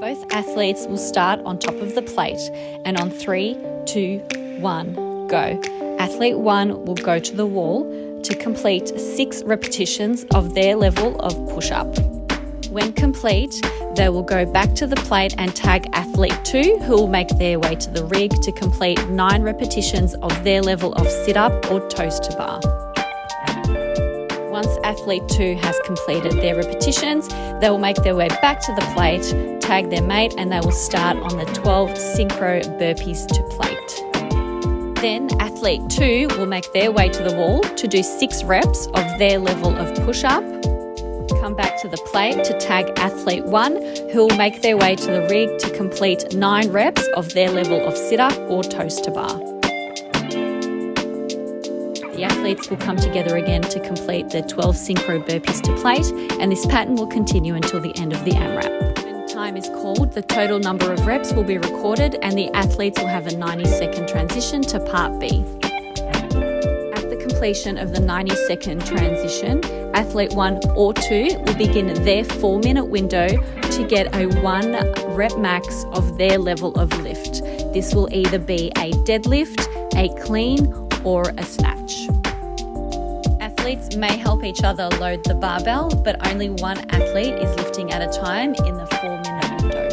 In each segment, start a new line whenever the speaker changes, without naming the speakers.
Both athletes will start on top of the plate, and on 3, 2, 1, go. Athlete 1 will go to the wall to complete 6 repetitions of their level of push-up. When complete, they will go back to the plate and tag athlete 2, who will make their way to the rig to complete 9 repetitions of their level of sit-up or toes to bar. Once athlete 2 has completed their repetitions, they will make their way back to the plate, tag their mate, and they will start on the 12 synchro burpees to plate. Then athlete 2 will make their way to the wall to do 6 reps of their level of push-up. Come back to the plate to tag athlete 1, who will make their way to the rig to complete 9 reps of their level of sit-up or toes to bar. The athletes will come together again to complete the 12 synchro burpees to plate, and this pattern will continue until the end of the AMRAP. When time is called, the total number of reps will be recorded and the athletes will have a 90-second transition to part B. At the completion of the 90-second transition, athlete 1 or 2 will begin their 4-minute window to get a 1 rep max of their level of lift. This will either be a deadlift, a clean, or a snatch. Athletes may help each other load the barbell, but only one athlete is lifting at a time in the 4-minute window.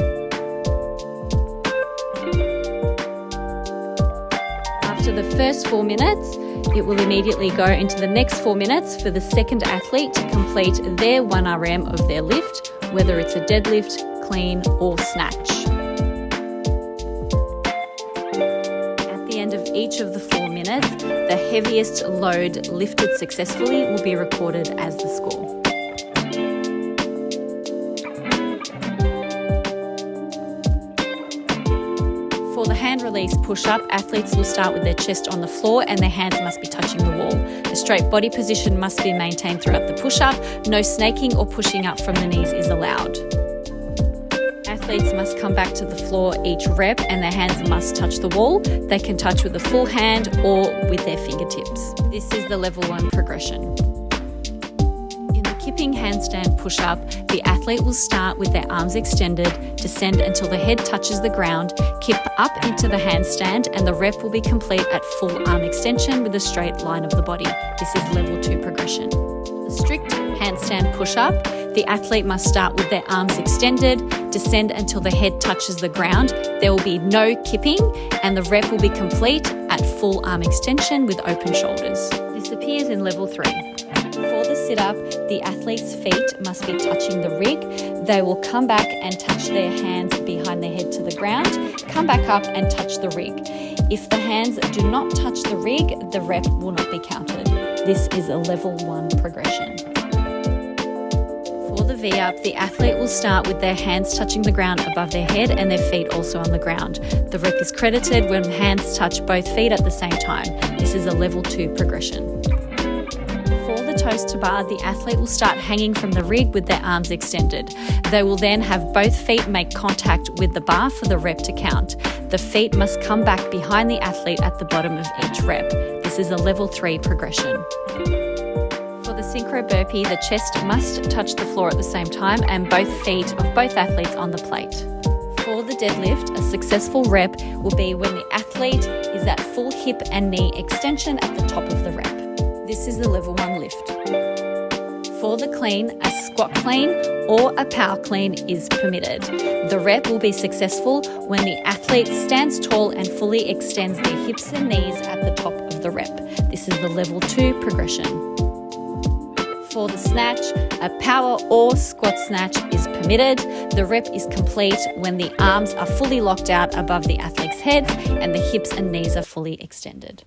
After the first 4 minutes, it will immediately go into the next 4 minutes for the second athlete to complete their 1 RM of their lift, whether it's a deadlift, clean, or snatch. At the end of each of the 4 minutes, the heaviest load lifted successfully will be recorded as the score. For the hand release push-up, athletes will start with their chest on the floor and their hands must be touching the wall. A straight body position must be maintained throughout the push-up. No snaking or pushing up from the knees is allowed. Athletes must come back to the floor each rep and their hands must touch the wall. They can touch with a full hand or with their fingertips. This is the level 1 progression. In the kipping handstand push-up, the athlete will start with their arms extended, descend until the head touches the ground, kip up into the handstand, and the rep will be complete at full arm extension with a straight line of the body. This is level 2 progression. The strict handstand push-up, the athlete must start with their arms extended, descend until the head touches the ground. There will be no kipping and the rep will be complete at full arm extension with open shoulders. This appears in level 3. For the sit-up, the athlete's feet must be touching the rig. They will come back and touch their hands behind their head to the ground, come back up and touch the rig. If the hands do not touch the rig, the rep will not be counted. This is a level 1 progression. For the V-up, the athlete will start with their hands touching the ground above their head and their feet also on the ground. The rep is credited when hands touch both feet at the same time. This is a level 2 progression. For the toes to bar, the athlete will start hanging from the rig with their arms extended. They will then have both feet make contact with the bar for the rep to count. The feet must come back behind the athlete at the bottom of each rep. This is a level 3 progression. For the synchro burpee, the chest must touch the floor at the same time and both feet of both athletes on the plate. For the deadlift, a successful rep will be when the athlete is at full hip and knee extension at the top of the rep. This is the level 1 lift. For the clean, a squat clean or a power clean is permitted. The rep will be successful when the athlete stands tall and fully extends their hips and knees at the top of the rep. This is the level 2 progression. For the snatch, a power or squat snatch is permitted. The rep is complete when the arms are fully locked out above the athlete's heads and the hips and knees are fully extended.